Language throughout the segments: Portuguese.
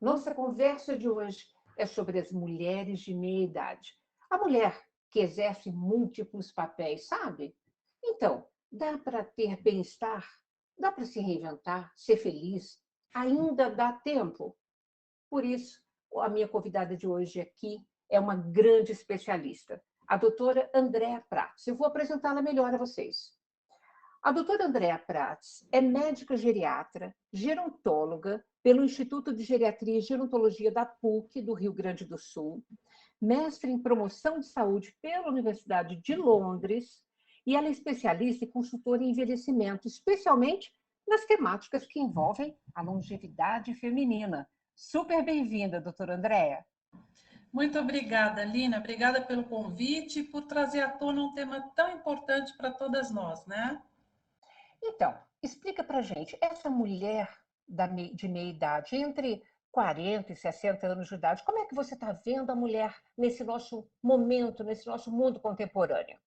Nossa conversa de hoje é sobre as mulheres de meia idade. A mulher que exerce múltiplos papéis, sabe? Então, dá para ter bem-estar? Dá para se reinventar, ser feliz? Ainda dá tempo? Por isso, a minha convidada de hoje aqui é uma grande especialista, a doutora Andréa Prats. Eu vou apresentá-la melhor a vocês. A doutora Andréa Prats é médica geriatra, gerontóloga pelo Instituto de Geriatria e Gerontologia da PUC, do Rio Grande do Sul, mestre em promoção de saúde pela Universidade de Londres, e ela é especialista e consultora em envelhecimento, especialmente nas temáticas que envolvem a longevidade feminina. Super bem-vinda, doutora Andréa. Muito obrigada, Lina. Obrigada pelo convite e por trazer à tona um tema tão importante para todas nós, né? Então, explica para gente, essa mulher de meia idade, entre 40 e 60 anos de idade, como é que você está vendo a mulher nesse nosso momento, nesse nosso mundo contemporâneo?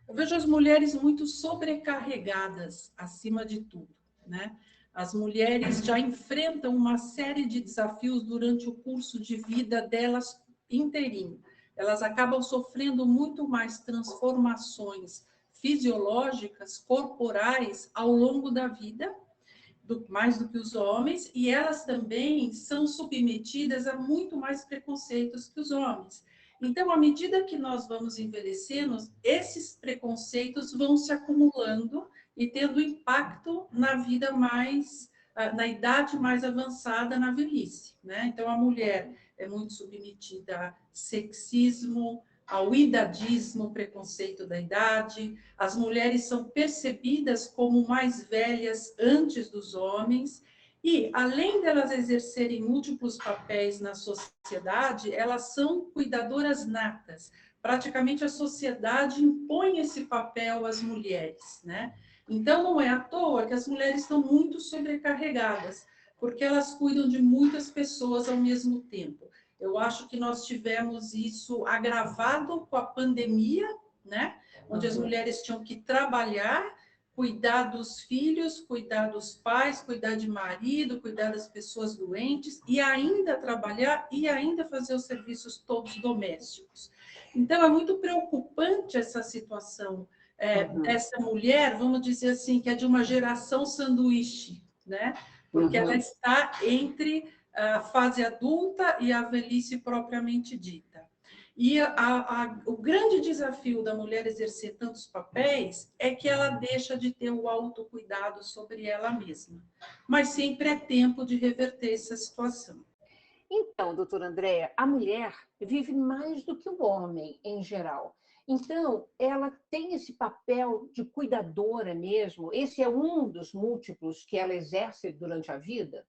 Eu vejo as mulheres muito sobrecarregadas, acima de tudo, né? As mulheres já enfrentam uma série de desafios durante o curso de vida delas inteirinho. Elas acabam sofrendo muito mais transformações fisiológicas, corporais, ao longo da vida, mais do que os homens, e elas também são submetidas a muito mais preconceitos que os homens. Então, à medida que nós vamos envelhecendo, esses preconceitos vão se acumulando e tendo impacto na vida mais, na idade mais avançada, na velhice, né? Então, a mulher é muito submetida a sexismo, ao idadismo, preconceito da idade. As mulheres são percebidas como mais velhas antes dos homens. E, além delas exercerem múltiplos papéis na sociedade, elas são cuidadoras natas. Praticamente a sociedade impõe esse papel às mulheres, né? Então, não é à toa que as mulheres estão muito sobrecarregadas, porque elas cuidam de muitas pessoas ao mesmo tempo. Eu acho que nós tivemos isso agravado com a pandemia, né? Onde as mulheres tinham que trabalhar, cuidar dos filhos, cuidar dos pais, cuidar de marido, cuidar das pessoas doentes, e ainda trabalhar e ainda fazer os serviços todos domésticos. Então, é muito preocupante essa situação dessa mulher, vamos dizer assim, que é de uma geração sanduíche, né? Porque ela está entre a fase adulta e a velhice propriamente dita. E o grande desafio da mulher exercer tantos papéis é que ela deixa de ter o autocuidado sobre ela mesma. Mas sempre é tempo de reverter essa situação. Então, doutora Andréa, a mulher vive mais do que o homem, em geral. Então, ela tem esse papel de cuidadora mesmo? Esse é um dos múltiplos que ela exerce durante a vida?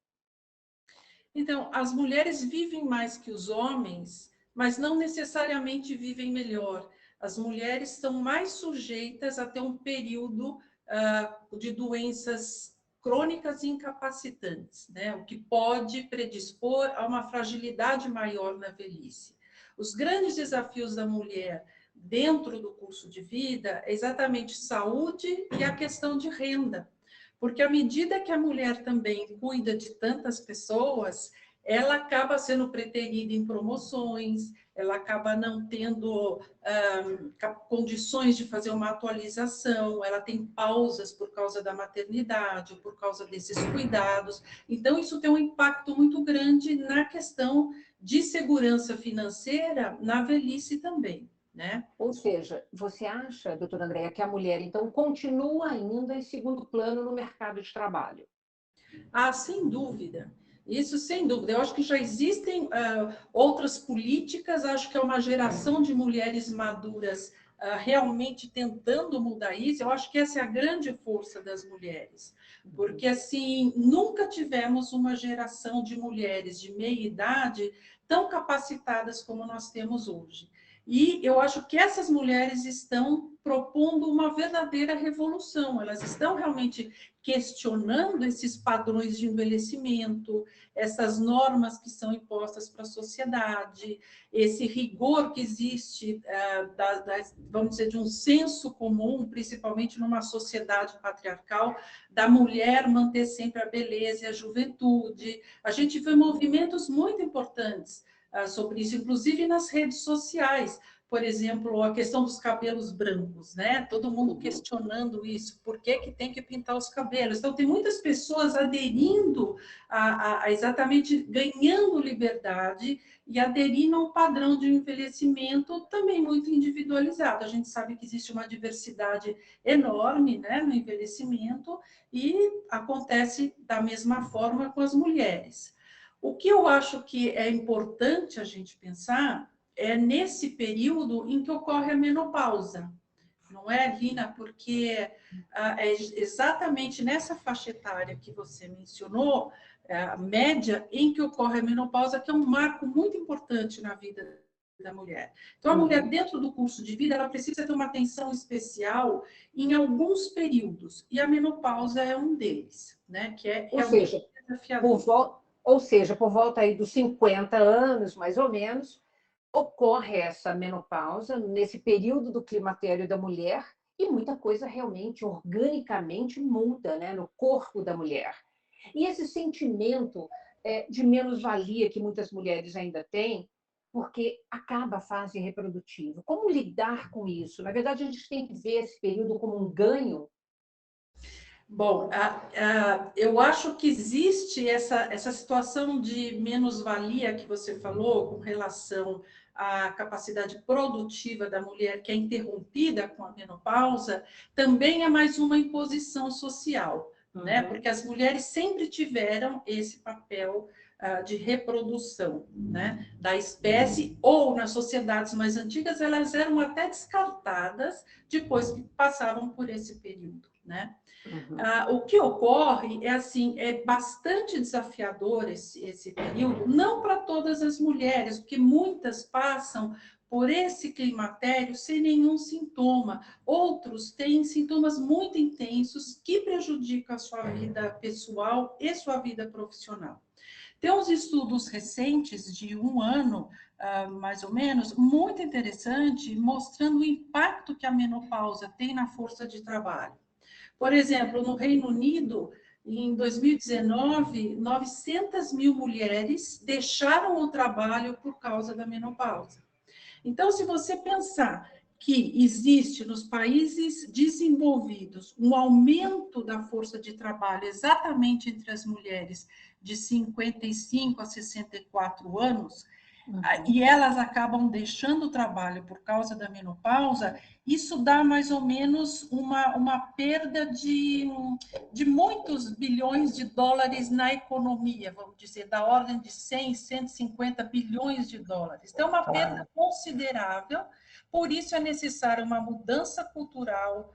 Então, as mulheres vivem mais que os homens, mas não necessariamente vivem melhor. As mulheres são mais sujeitas a ter um período de doenças crônicas e incapacitantes, né? O que pode predispor a uma fragilidade maior na velhice. Os grandes desafios da mulher dentro do curso de vida é exatamente saúde e a questão de renda. Porque à medida que a mulher também cuida de tantas pessoas, ela acaba sendo preterida em promoções, ela acaba não tendo condições de fazer uma atualização, ela tem pausas por causa da maternidade, por causa desses cuidados. Então, isso tem um impacto muito grande na questão de segurança financeira na velhice também, né? Ou seja, você acha, doutora Andréa, que a mulher, então, continua ainda em segundo plano no mercado de trabalho? Ah, sem dúvida. Isso, sem dúvida. Eu acho que já existem outras políticas, acho que é uma geração de mulheres maduras realmente tentando mudar isso. Eu acho que essa é a grande força das mulheres. Porque, assim, nunca tivemos uma geração de mulheres de meia idade tão capacitadas como nós temos hoje. E eu acho que essas mulheres estão propondo uma verdadeira revolução. Elas estão realmente questionando esses padrões de envelhecimento, essas normas que são impostas para a sociedade, esse rigor que existe, vamos dizer, de um senso comum, principalmente numa sociedade patriarcal, da mulher manter sempre a beleza e a juventude. A gente vê movimentos muito importantes sobre isso, inclusive nas redes sociais. Por exemplo, a questão dos cabelos brancos, né? Todo mundo questionando isso, por que que tem que pintar os cabelos? Então, tem muitas pessoas aderindo a exatamente ganhando liberdade e aderindo a um padrão de envelhecimento também muito individualizado. A gente sabe que existe uma diversidade enorme, né, no envelhecimento e acontece da mesma forma com as mulheres. O que eu acho que é importante a gente pensar é nesse período em que ocorre a menopausa, não é, Lina? Porque é exatamente nessa faixa etária que você mencionou, a média em que ocorre a menopausa, que é um marco muito importante na vida da mulher. Então, a mulher, dentro do curso de vida, ela precisa ter uma atenção especial em alguns períodos, e a menopausa é um deles, né? Que é realmente desafiador. Ou seja, por volta aí dos 50 anos, mais ou menos, ocorre essa menopausa nesse período do climatério da mulher e muita coisa realmente organicamente muda, né, no corpo da mulher. E esse sentimento de menos-valia que muitas mulheres ainda têm, porque acaba a fase reprodutiva. Como lidar com isso? Na verdade, a gente tem que ver esse período como um ganho. Bom, eu acho que existe essa situação de menos-valia que você falou com relação à capacidade produtiva da mulher, que é interrompida com a menopausa, também é mais uma imposição social, né? Porque as mulheres sempre tiveram esse papel de reprodução, né, da espécie, ou nas sociedades mais antigas elas eram até descartadas depois que passavam por esse período, né? O que ocorre é assim, é bastante desafiador esse período, não para todas as mulheres, porque muitas passam por esse climatério sem nenhum sintoma. Outros têm sintomas muito intensos que prejudicam a sua vida pessoal e sua vida profissional. Tem uns estudos recentes de um ano, mais ou menos, muito interessante, mostrando o impacto que a menopausa tem na força de trabalho. Por exemplo, no Reino Unido, em 2019, 900 mil mulheres deixaram o trabalho por causa da menopausa. Então, se você pensar que existe nos países desenvolvidos um aumento da força de trabalho exatamente entre as mulheres de 55 a 64 anos, e elas acabam deixando o trabalho por causa da menopausa, isso dá mais ou menos uma perda de muitos bilhões de dólares na economia, vamos dizer, da ordem de 100, 150 bilhões de dólares. Então, é uma perda considerável, por isso é necessária uma mudança cultural,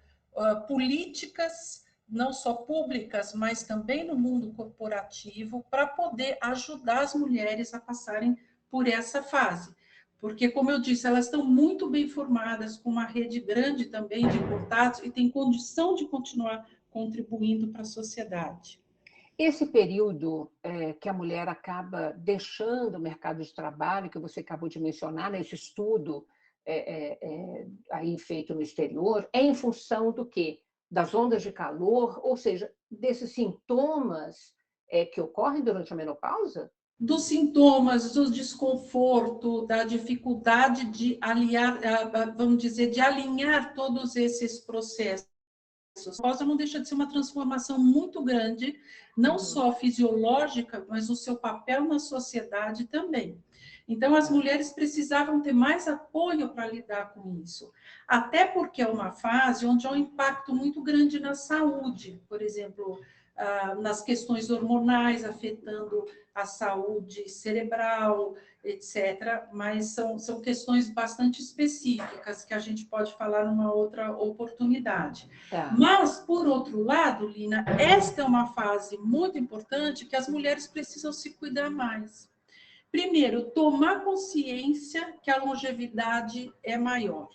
políticas, não só públicas, mas também no mundo corporativo, para poder ajudar as mulheres a passarem por essa fase. Porque, como eu disse, elas estão muito bem formadas, com uma rede grande também de contatos e têm condição de continuar contribuindo para a sociedade. Esse período que a mulher acaba deixando o mercado de trabalho, que você acabou de mencionar, nesse estudo aí feito no exterior, é em função do quê? Das ondas de calor, ou seja, desses sintomas que ocorrem durante a menopausa? Dos sintomas, do desconforto, da dificuldade de aliar, vamos dizer, de alinhar todos esses processos. A menopausa não deixa de ser uma transformação muito grande, não só fisiológica, mas o seu papel na sociedade também. Então, as mulheres precisavam ter mais apoio para lidar com isso, até porque é uma fase onde há um impacto muito grande na saúde, por exemplo, nas questões hormonais, afetando a saúde cerebral, etc. Mas são questões bastante específicas que a gente pode falar numa outra oportunidade. Tá. Mas, por outro lado, Lina, esta é uma fase muito importante que as mulheres precisam se cuidar mais. Primeiro, tomar consciência que a longevidade é maior,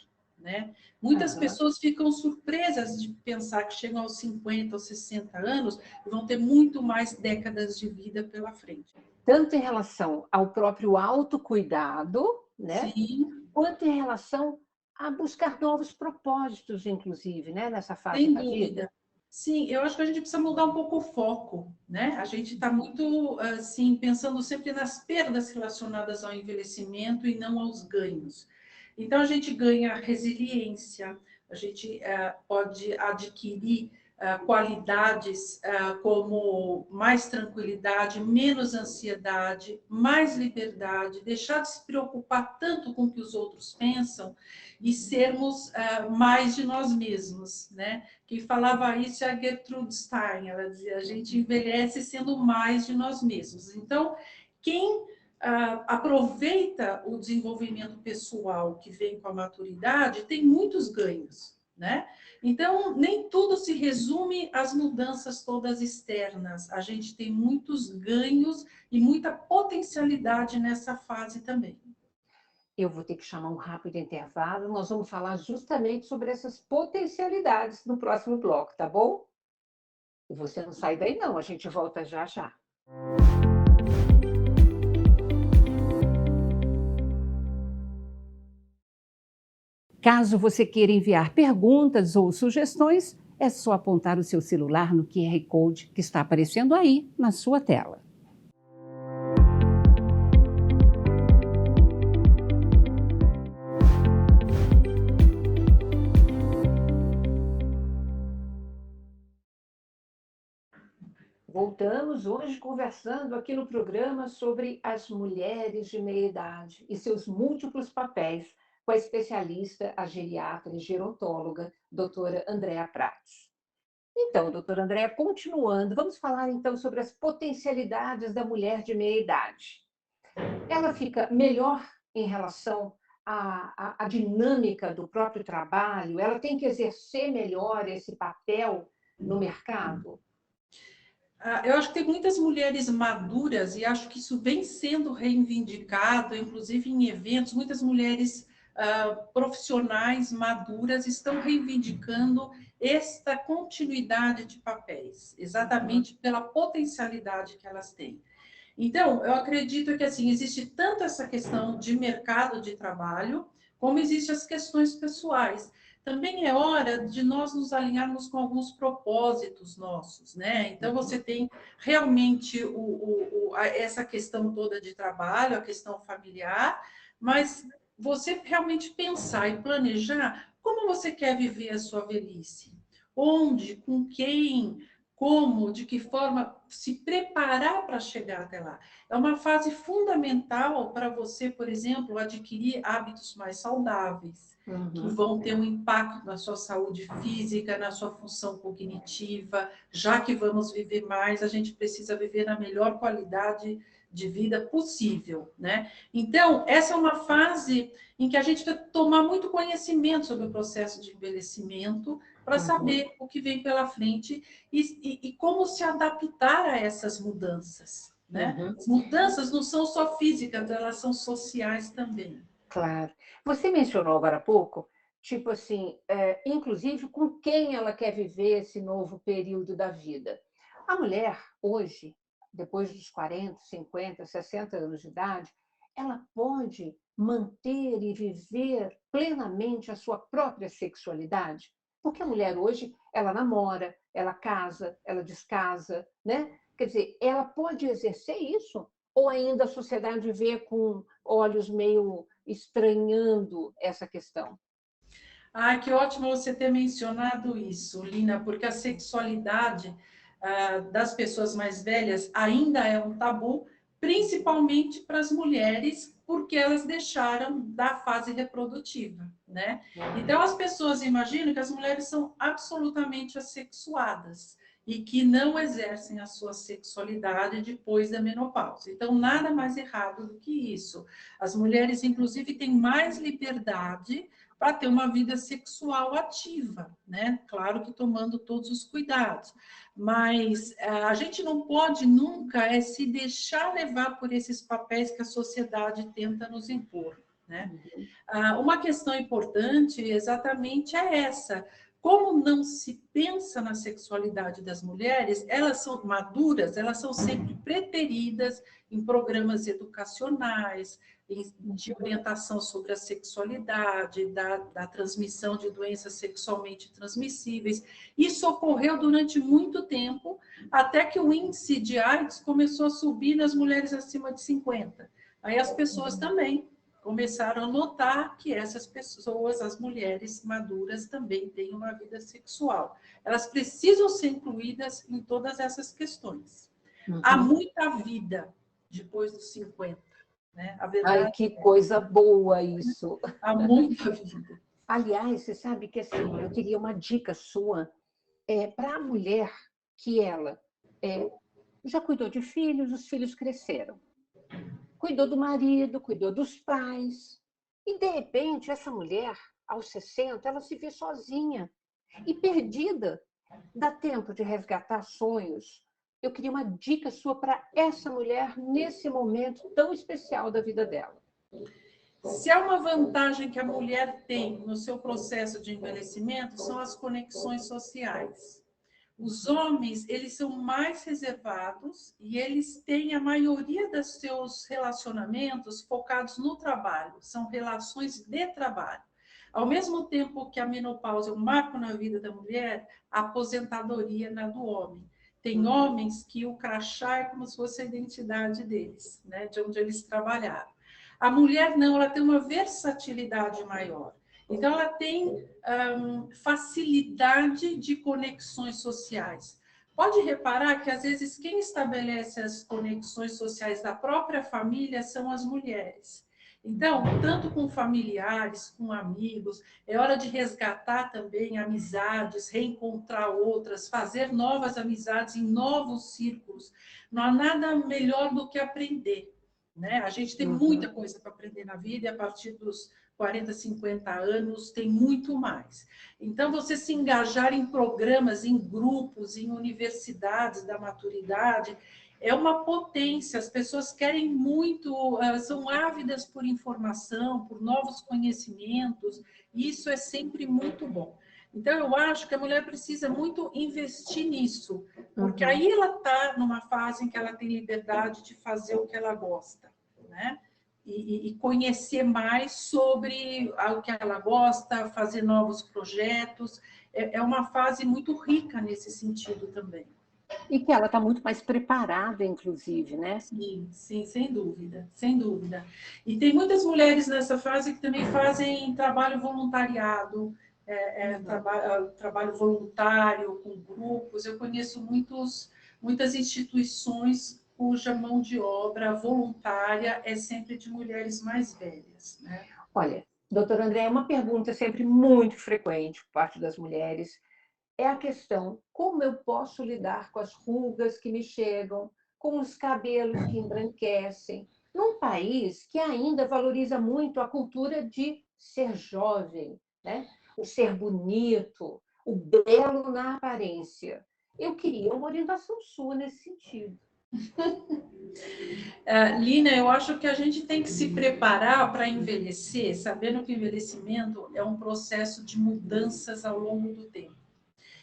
né? Muitas Aham. pessoas ficam surpresas de pensar que chegam aos 50 ou 60 anos e vão ter muito mais décadas de vida pela frente. Tanto em relação ao próprio autocuidado, né? Sim, Quanto em relação a buscar novos propósitos, inclusive, né? Nessa fase sem da vida. dúvida. Sim, eu acho que a gente precisa mudar um pouco o foco, né? A gente está muito, assim, pensando sempre nas perdas relacionadas ao envelhecimento e não aos ganhos. Então, a gente ganha resiliência, a gente pode adquirir qualidades como mais tranquilidade, menos ansiedade, mais liberdade, deixar de se preocupar tanto com o que os outros pensam e sermos mais de nós mesmos, né? Quem falava isso é a Gertrude Stein, ela dizia, a gente envelhece sendo mais de nós mesmos. Então, quem aproveita o desenvolvimento pessoal que vem com a maturidade tem muitos ganhos, né? Então, nem tudo se resume às mudanças todas externas. A gente tem muitos ganhos e muita potencialidade nessa fase também. Eu vou ter que chamar um rápido intervalo. Nós vamos falar justamente sobre essas potencialidades no próximo bloco, tá bom? E você não sai daí, não. A gente volta já já. Caso você queira enviar perguntas ou sugestões, é só apontar o seu celular no QR Code que está aparecendo aí na sua tela. Voltamos hoje conversando aqui no programa sobre as mulheres de meia idade e seus múltiplos papéis com a especialista, a geriatra e gerontóloga, doutora Andréa Prats. Então, doutora Andréa, continuando, vamos falar então sobre as potencialidades da mulher de meia idade. Ela fica melhor em relação à dinâmica do próprio trabalho? Ela tem que exercer melhor esse papel no mercado? Eu acho que tem muitas mulheres maduras e acho que isso vem sendo reivindicado, inclusive em eventos, muitas mulheres profissionais maduras estão reivindicando esta continuidade de papéis, exatamente pela potencialidade que elas têm. Então, eu acredito que assim existe tanto essa questão de mercado de trabalho, como existem as questões pessoais. Também é hora de nós nos alinharmos com alguns propósitos nossos, né? Então, você tem realmente essa questão toda de trabalho, a questão familiar, mas você realmente pensar e planejar como você quer viver a sua velhice, onde, com quem, como, de que forma se preparar para chegar até lá. É uma fase fundamental para você, por exemplo, adquirir hábitos mais saudáveis, que Uhum. vão ter um impacto na sua saúde física, na sua função cognitiva. Já que vamos viver mais, a gente precisa viver na melhor qualidade de vida possível, né? Então, essa é uma fase em que a gente vai tomar muito conhecimento sobre o processo de envelhecimento para saber o que vem pela frente e como se adaptar a essas mudanças, né? Uhum. As mudanças não são só físicas, elas são sociais também. Claro. Você mencionou agora há pouco, tipo assim, inclusive com quem ela quer viver esse novo período da vida. A mulher, hoje, depois dos 40, 50, 60 anos de idade, ela pode manter e viver plenamente a sua própria sexualidade. Porque a mulher hoje, ela namora, ela casa, ela descasa, né? Quer dizer, ela pode exercer isso? Ou ainda a sociedade vê com olhos meio estranhando essa questão? Ah, que ótimo você ter mencionado isso, Lina, porque a sexualidade das pessoas mais velhas ainda é um tabu, principalmente para as mulheres, porque elas deixaram da fase reprodutiva, né? Então, as pessoas imaginam que as mulheres são absolutamente assexuadas e que não exercem a sua sexualidade depois da menopausa. Então, nada mais errado do que isso. As mulheres, inclusive, têm mais liberdade para ter uma vida sexual ativa, né? Claro que tomando todos os cuidados, mas a gente não pode nunca se deixar levar por esses papéis que a sociedade tenta nos impor. né? Uma questão importante exatamente é essa. Como não se pensa na sexualidade das mulheres, elas são maduras, elas são sempre preteridas em programas educacionais, de orientação sobre a sexualidade, da transmissão de doenças sexualmente transmissíveis. Isso ocorreu durante muito tempo, até que o índice de AIDS começou a subir nas mulheres acima de 50. Aí as pessoas também começaram a notar que essas pessoas, as mulheres maduras, também têm uma vida sexual. Elas precisam ser incluídas em todas essas questões. Há muita vida depois dos 50, né? A verdade, ai, que coisa boa isso! há muita vida. Aliás, você sabe que assim, eu queria uma dica sua para a mulher que ela já cuidou de filhos, os filhos cresceram. Cuidou do marido, cuidou dos pais. E, de repente, essa mulher, aos 60, ela se vê sozinha e perdida. Dá tempo de resgatar sonhos. Eu queria uma dica sua para essa mulher nesse momento tão especial da vida dela. Se há uma vantagem que a mulher tem no seu processo de envelhecimento, são as conexões sociais. Os homens, eles são mais reservados e eles têm a maioria dos seus relacionamentos focados no trabalho, são relações de trabalho. Ao mesmo tempo que a menopausa é um marco na vida da mulher, a aposentadoria na do homem. Tem homens que o crachá é como se fosse a identidade deles, né, de onde eles trabalharam. A mulher não, ela tem uma versatilidade maior. Então, ela tem facilidade de conexões sociais. Pode reparar que, às vezes, quem estabelece as conexões sociais da própria família são as mulheres. Então, tanto com familiares, com amigos, é hora de resgatar também amizades, reencontrar outras, fazer novas amizades em novos círculos. Não há nada melhor do que aprender, né? A gente tem muita coisa para aprender na vida e a partir dos 40, 50 anos tem muito mais. Então, você se engajar em programas, em grupos, em universidades da maturidade, é uma potência. As pessoas querem muito, são ávidas por informação, por novos conhecimentos, e isso é sempre muito bom. Então, eu acho que a mulher precisa muito investir nisso, porque aí ela está numa fase em que ela tem liberdade de fazer o que ela gosta, né? E conhecer mais sobre o que ela gosta, fazer novos projetos. É uma fase muito rica nesse sentido também. E que ela está muito mais preparada, inclusive, né? Sim, sim, sem dúvida, sem dúvida. E tem muitas mulheres nessa fase que também fazem trabalho voluntariado, trabalho voluntário com grupos. Eu conheço muitas instituições cuja mão de obra voluntária é sempre de mulheres mais velhas, né? Olha, doutora André, uma pergunta sempre muito frequente por parte das mulheres é a questão: como eu posso lidar com as rugas que me chegam, com os cabelos que embranquecem, num país que ainda valoriza muito a cultura de ser jovem, né? O ser bonito, o belo na aparência. Eu queria uma orientação sua nesse sentido. Lina, eu acho que a gente tem que se preparar para envelhecer, sabendo que o envelhecimento é um processo de mudanças ao longo do tempo.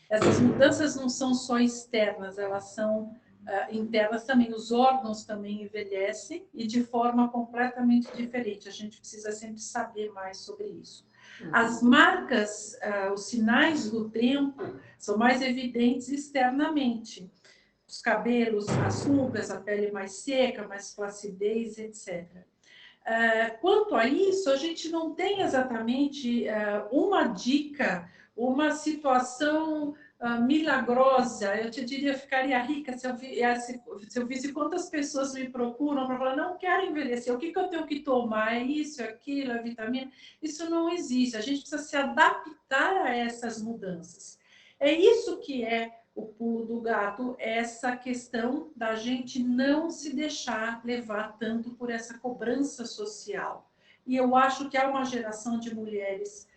Essas mudanças não são só externas, elas são internas também. Os órgãos também envelhecem e de forma completamente diferente. A gente precisa sempre saber mais sobre isso. As marcas, os sinais do tempo são mais evidentes externamente. Os cabelos, as rugas, a pele mais seca, mais flacidez, etc. Quanto a isso, a gente não tem exatamente uma dica, uma situação milagrosa. Eu te diria, ficaria rica se eu visse quantas pessoas me procuram para falar: não quero envelhecer, o que eu tenho que tomar? É isso, é aquilo, é vitamina? Isso não existe. A gente precisa se adaptar a essas mudanças. É isso que é o pulo do gato, essa questão da gente não se deixar levar tanto por essa cobrança social. E eu acho que há uma geração de mulheres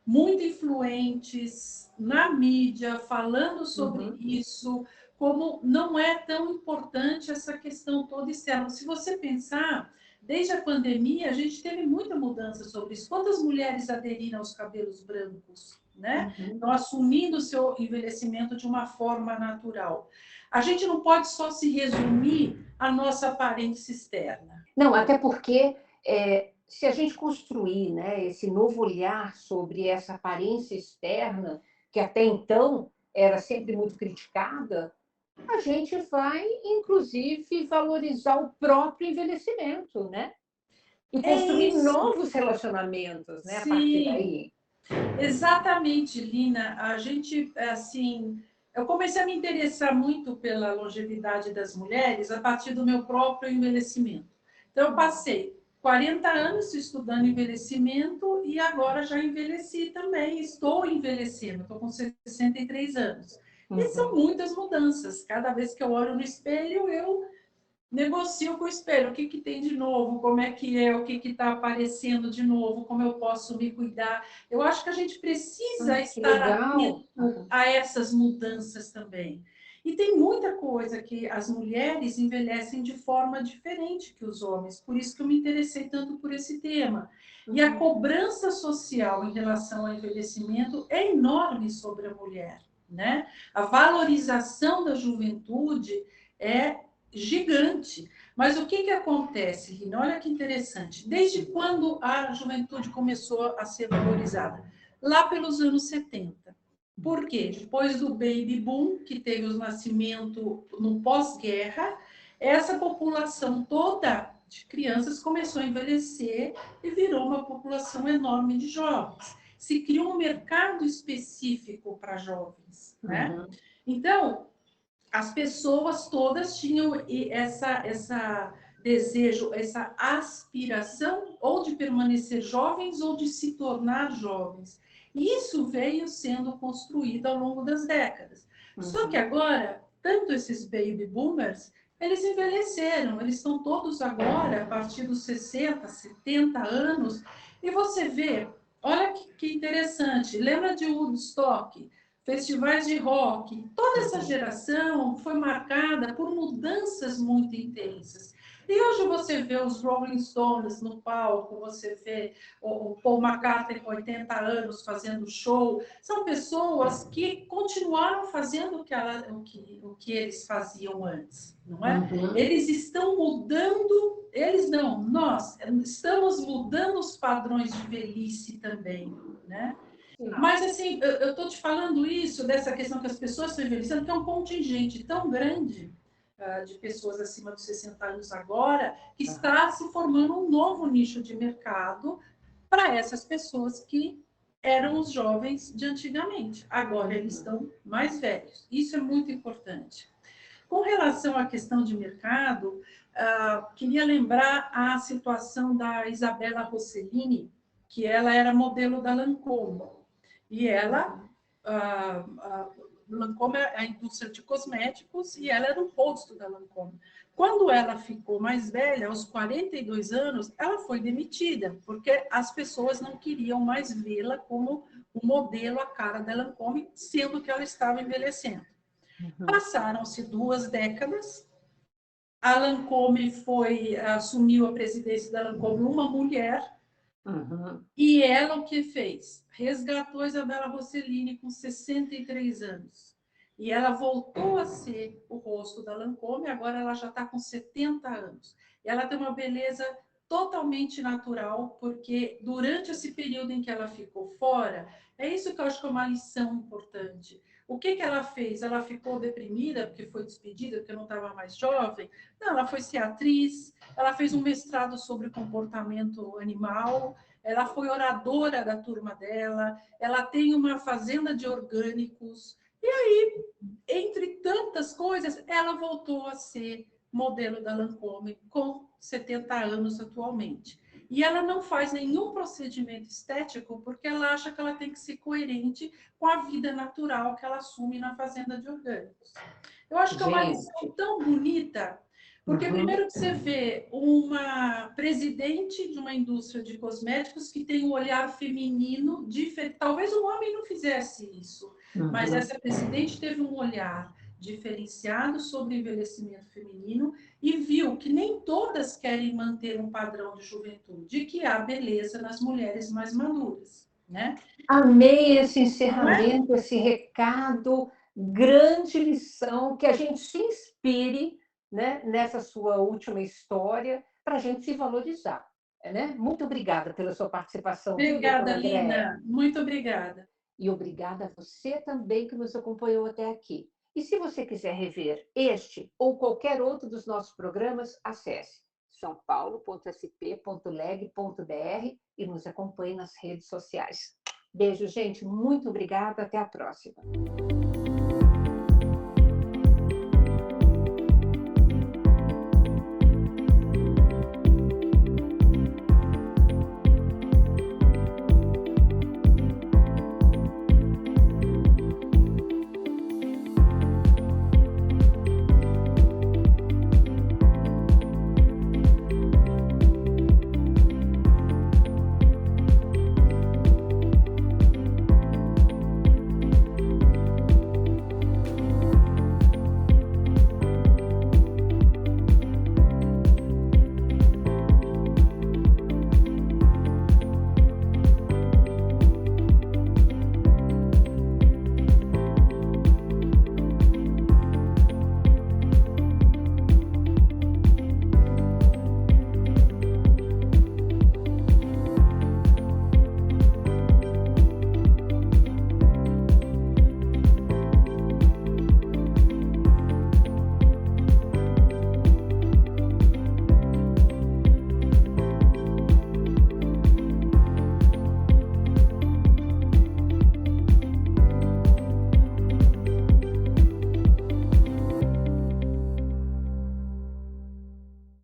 muito influentes na mídia, falando sobre isso, como não é tão importante essa questão toda externa. Se você pensar, desde a pandemia, a gente teve muita mudança sobre isso. Quantas mulheres aderiram aos cabelos brancos, né? Estão assumindo o seu envelhecimento de uma forma natural. A gente não pode só se resumir à nossa aparência externa. Não, até porque se a gente construir, né, esse novo olhar sobre essa aparência externa, que até então era sempre muito criticada, a gente vai, inclusive, valorizar o próprio envelhecimento, né? E É construir isso. novos relacionamentos, né, a partir Sim, daí. exatamente, Lina. A gente, assim, eu comecei a me interessar muito pela longevidade das mulheres a partir do meu próprio envelhecimento. Então, eu passei 40 anos estudando envelhecimento e agora já envelheci também. Estou envelhecendo, estou com 63 anos. E são muitas mudanças. Cada vez que eu olho no espelho, eu negocio com o espelho. O que, que tem de novo? Como é? O que está aparecendo de novo? Como eu posso me cuidar? Eu acho que a gente precisa Que estar legal! atento a essas mudanças também. E tem muita coisa que as mulheres envelhecem de forma diferente que os homens. Por isso que eu me interessei tanto por esse tema. E a cobrança social em relação ao envelhecimento é enorme sobre a mulher, né? A valorização da juventude é gigante. Mas o que, que acontece, Lina? Olha que interessante. Desde quando a juventude começou a ser valorizada? Lá pelos anos 70. Por quê? Depois do baby boom, que teve o nascimento no pós-guerra, essa população toda de crianças começou a envelhecer e virou uma população enorme de jovens. Se criou um mercado específico para jovens, né? Então, as pessoas todas tinham essa desejo, essa aspiração ou de permanecer jovens ou de se tornar jovens. E isso veio sendo construído ao longo das décadas. Só que agora, tanto esses baby boomers, eles envelheceram, eles estão todos agora, a partir dos 60, 70 anos, e você vê, olha que interessante, lembra de Woodstock? Festivais de rock, toda essa geração foi marcada por mudanças muito intensas. E hoje você vê os Rolling Stones no palco, você vê o Paul McCartney com 80 anos fazendo show. São pessoas que continuaram fazendo o que eles faziam antes, não é? Eles estão mudando, eles não, nós estamos mudando os padrões de velhice também, né? Mas, assim, eu estou te falando isso, dessa questão que as pessoas estão envelhecendo, que é um contingente tão grande de pessoas acima dos 60 anos agora, que está se formando um novo nicho de mercado para essas pessoas que eram os jovens de antigamente. Agora eles estão mais velhos. Isso é muito importante. Com relação à questão de mercado, queria lembrar a situação da Isabella Rossellini, que ela era modelo da Lancôme. E ela, Lancôme é a indústria de cosméticos, e ela era um posto da Lancôme. Quando ela ficou mais velha, aos 42 anos, ela foi demitida, porque as pessoas não queriam mais vê-la como o modelo, a cara da Lancôme, sendo que ela estava envelhecendo. Passaram-se 2 décadas, a Lancôme assumiu a presidência da Lancôme uma mulher, e ela o que fez? Resgatou a Isabella Rossellini com 63 anos. E ela voltou a ser o rosto da Lancôme, agora ela já está com 70 anos. E ela tem uma beleza totalmente natural, porque durante esse período em que ela ficou fora, é isso que eu acho que é uma lição importante. O que ela fez? Ela ficou deprimida porque foi despedida, porque não estava mais jovem? Não, ela foi ser atriz, ela fez um mestrado sobre comportamento animal, ela foi oradora da turma dela, ela tem uma fazenda de orgânicos, e aí, entre tantas coisas, ela voltou a ser modelo da Lancôme com 70 anos atualmente. E ela não faz nenhum procedimento estético porque ela acha que ela tem que ser coerente com a vida natural que ela assume na fazenda de orgânicos. Eu acho que é uma lição tão bonita, porque primeiro que você vê uma presidente de uma indústria de cosméticos que tem um olhar feminino diferente. Talvez um homem não fizesse isso, mas essa presidente teve um olhar diferenciado sobre envelhecimento feminino e viu que nem todas querem manter um padrão de juventude, que há beleza nas mulheres mais maduras, né? Amei esse Não é? encerramento, esse recado, grande lição, que a gente se inspire, né, nessa sua última história, para a gente se valorizar. Né? Muito obrigada pela sua participação, viu, Obrigada, doutora Andréa? Lina. Muito obrigada. E obrigada a você também que nos acompanhou até aqui. E se você quiser rever este ou qualquer outro dos nossos programas, acesse sãopaulo.sp.leg.br e nos acompanhe nas redes sociais. Beijo, gente. Muito obrigada. Até a próxima.